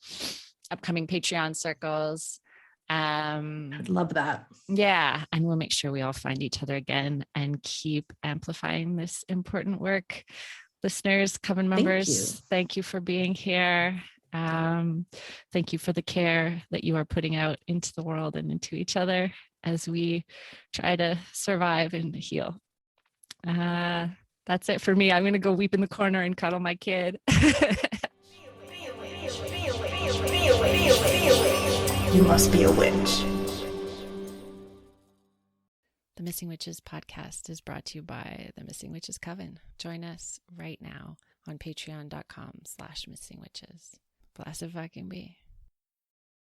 Patreon circles. I'd love that. Yeah. And we'll make sure we all find each other again and keep amplifying this important work. Listeners, coven members, thank you for being here. Thank you for the care that you are putting out into the world and into each other as we try to survive and heal. That's it for me. I'm going to go weep in the corner and cuddle my kid. You must be a witch. The Missing Witches podcast is brought to you by the Missing Witches Coven. Join us right now on patreon.com/missingwitches. Blessed fucking be.